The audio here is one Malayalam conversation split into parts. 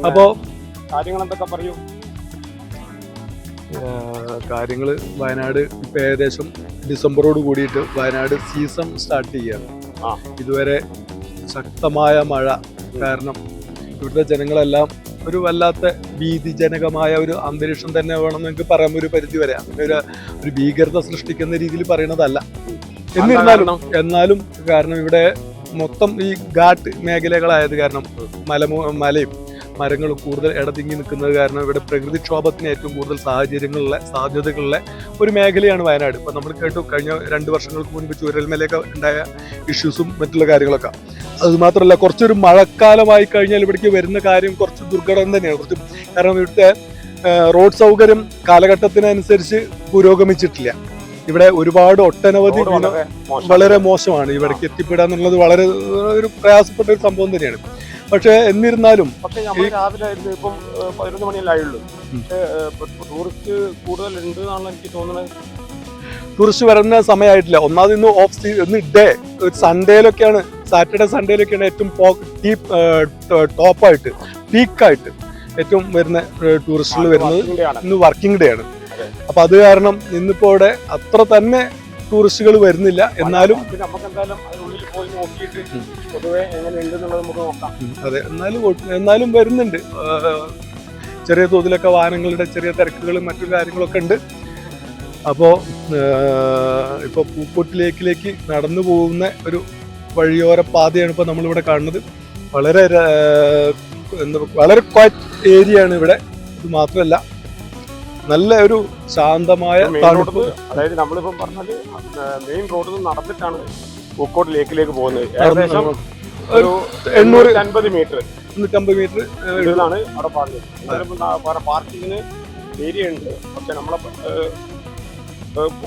അപ്പോ കാര്യങ്ങൾ എന്തൊക്കെ പറയൂ? കാര്യങ്ങൾ വയനാട് ഇപ്പൊ ഏകദേശം ഡിസംബറോട് കൂടിയിട്ട് വയനാട് സീസൺ സ്റ്റാർട്ട് ചെയ്യാണ്. ഇതുവരെ ശക്തമായ മഴ കാരണം ഇവിടുത്തെ ജനങ്ങളെല്ലാം ഒരു വല്ലാത്ത ഭീതിജനകമായ ഒരു അന്തരീക്ഷം തന്നെ വേണമെന്ന് നിങ്ങൾക്ക് പറയാൻ ഒരു പരിധി വരെ അങ്ങനെ ഒരു ഭീകരത സൃഷ്ടിക്കുന്ന രീതിയിൽ പറയണതല്ല. എന്നാലും കാരണം ഇവിടെ മൊത്തം ഈ ഘാട്ട് മേഖലകളായത് കാരണം മലയും മരങ്ങളും കൂടുതൽ ഇടതിങ്ങി നിൽക്കുന്നത് കാരണം ഇവിടെ പ്രകൃതിക്ഷോഭത്തിന് ഏറ്റവും കൂടുതൽ സാധ്യതകളുള്ള ഒരു മേഖലയാണ് വയനാട്. ഇപ്പം നമ്മൾ കേട്ടു കഴിഞ്ഞ 2 വർഷങ്ങൾക്ക് മുൻപ് ചൂരൽമലയൊക്കെ ഉണ്ടായ ഇഷ്യൂസും മറ്റുള്ള കാര്യങ്ങളൊക്കെ. അതുമാത്രമല്ല കുറച്ചൊരു മഴക്കാലമായി കഴിഞ്ഞാൽ ഇവിടേക്ക് വരുന്ന കാര്യം കുറച്ച് ദുർഘടം തന്നെയാണ്. കാരണം ഇവിടുത്തെ റോഡ് സൗകര്യം കാലഘട്ടത്തിനനുസരിച്ച് പുരോഗമിച്ചിട്ടില്ല. ഇവിടെ ഒരുപാട് ഒട്ടനവധി വളരെ മോശമാണ്. ഇവിടേക്ക് എത്തിപ്പെടാന്നുള്ളത് വളരെ ഒരു പ്രയാസപ്പെട്ട ഒരു സംഭവം തന്നെയാണ്. പക്ഷെ എന്നിരുന്നാലും രാവിലെ ഇപ്പം 11 മണിയല്ലായുള്ളൂ. ടൂറിസ്റ്റ് കൂടുതലുണ്ട് എന്നാണ് എനിക്ക് തോന്നുന്നത്. ടൂറിസ്റ്റ് വരുന്ന സമയമായിട്ടില്ല. ഒന്നാമത് ഇന്ന് ഇന്ന് ഡേ സൺഡേയിലൊക്കെയാണ്, സാറ്റർഡേ സൺഡേയിലൊക്കെയാണ് ഏറ്റവും ടോപ്പായിട്ട് പീക്കായിട്ട് ഏറ്റവും വരുന്ന ടൂറിസ്റ്റുകൾ വരുന്നത്. ഇന്ന് വർക്കിംഗ് ഡേ ആണ്. അപ്പൊ അത് കാരണം ഇന്നിപ്പോ ഇവിടെ അത്ര തന്നെ ടൂറിസ്റ്റുകൾ വരുന്നില്ല. എന്നാലും അതെ, എന്നാലും വരുന്നുണ്ട്. ചെറിയ തോതിലൊക്കെ വാഹനങ്ങളുടെ ചെറിയ തിരക്കുകളും മറ്റു കാര്യങ്ങളൊക്കെ ഉണ്ട്. അപ്പോൾ ഇപ്പോൾ പൂക്കോട്ട് ലേക്കിലേക്ക് നടന്നു പോകുന്ന ഒരു വഴിയോര പാതയാണ് ഇപ്പോൾ നമ്മളിവിടെ കാണുന്നത്. വളരെ ക്വയറ്റ് ഏരിയ ആണ് ഇവിടെ. ഇത് മാത്രമല്ല നല്ല ഒരു ശാന്തമായ തണുപ്പ്. അതായത് നമ്മളിപ്പം പറഞ്ഞത് മെയിൻ റോഡിൽ നിന്ന് നടന്നിട്ടാണ് പൂക്കോട്ട് ലേക്കിലേക്ക് പോകുന്നത്. ഏകദേശം ഒരു 850 മീറ്റർ എന്നാണ് അവിടെ പറഞ്ഞത്. പാർക്കിങ്ങിന് ഏരിയ ഉണ്ട്. പക്ഷെ നമ്മളെ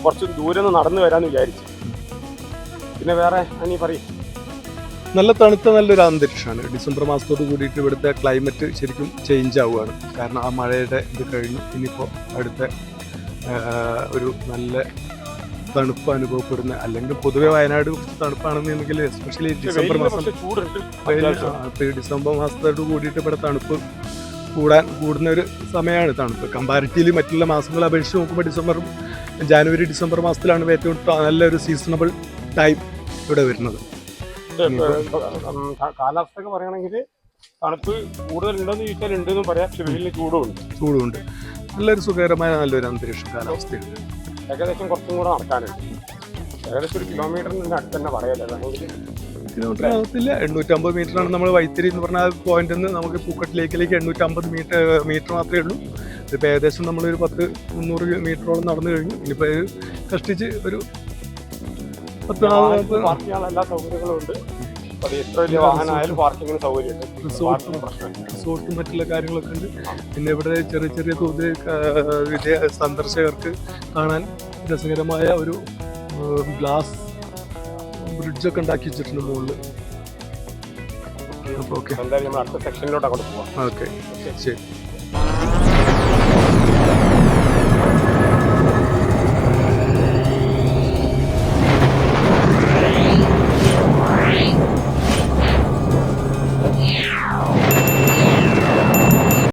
കുറച്ച് ദൂരം നിന്ന് നടന്നു വരാന്ന് വിചാരിച്ചു. പിന്നെ വേറെ അനി പറയും. നല്ല തണുത്ത നല്ലൊരു അന്തരീക്ഷമാണ്. ഡിസംബർ മാസത്തോട് കൂടിയിട്ട് ഇവിടുത്തെ ക്ലൈമറ്റ് ശരിക്കും ചേഞ്ച് ആവുകയാണ്. കാരണം ആ മഴയുടെ ഇത് കഴിഞ്ഞു. ഇനിയിപ്പോൾ അടുത്ത ഒരു നല്ല തണുപ്പ് അനുഭവപ്പെടുന്ന, അല്ലെങ്കിൽ പൊതുവെ വയനാട് തണുപ്പാണെന്നുണ്ടെങ്കിൽ എസ്പെഷ്യലി ഡിസംബർ മാസത്തോട് കൂടിയിട്ട് ഇവിടെ തണുപ്പ് കൂടുന്ന ഒരു സമയമാണ് തണുപ്പ്. കമ്പാരിറ്റീവ്ലി മറ്റുള്ള മാസങ്ങളെ അപേക്ഷിച്ച് നോക്കുമ്പോൾ ജാനുവരി ഡിസംബർ മാസത്തിലാണ് ഏറ്റവും നല്ലൊരു സീസണബിൾ ടൈം ഇവിടെ വരുന്നത്. കാലാവസ്ഥ പറയുകയാണെങ്കിൽ തണുപ്പ് കൂടുതലുണ്ടെന്ന് ചോദിച്ചാൽ ഉണ്ടെന്നും പറയാം. പക്ഷെ വെയിലിന് ചൂടുമുണ്ട്. നല്ലൊരു സുഖകരമായ നല്ലൊരു അന്തരീക്ഷ കാലാവസ്ഥയുണ്ട്. ഏകദേശം കുറച്ചും കൂടെ നടക്കാനുണ്ട്. ഏകദേശം 1 കിലോമീറ്ററിന് അടുത്ത് തന്നെ പറയാല്ലേ. കിലോമീറ്റർ ആകത്തില്ല, 850 മീറ്ററാണ്. നമ്മൾ വൈത്തിരി എന്ന് പറഞ്ഞ പോയിന്റിൽ നിന്ന് നമുക്ക് പൂക്കോട്ട് ലേക്കിലേക്ക് 850 മീറ്റർ മാത്രമേ ഉള്ളൂ. ഇതിപ്പോൾ ഏകദേശം നമ്മളൊരു 100-300 മീറ്ററോളം നടന്നു കഴിഞ്ഞു. ഇനിയിപ്പോൾ കഷ്ടിച്ച് ഒരു 10 എല്ലാ സൗകര്യങ്ങളും ഉണ്ട്. എത്ര വലിയ വാഹനമായാലും പാർക്കിങ്ങിന് സൗകര്യമുണ്ട്. റിസോർട്ടും മറ്റുള്ള കാര്യങ്ങളൊക്കെ ഉണ്ട്. പിന്നെ ഇവിടെ ചെറിയ തോതിൽ സന്ദർശകർക്ക് കാണാൻ രസകരമായ ഒരു ഗ്ലാസ് ബ്രിഡ്ജൊക്കെ ഉണ്ടാക്കി വെച്ചിട്ടുണ്ട് മുകളിൽ. അപ്പോൾ ഓക്കെ, എന്തായാലും നമ്മൾ അടുത്ത സെക്ഷനിലോട്ട് അങ്ങോട്ട് പോവാം. ഓക്കെ, ശരി.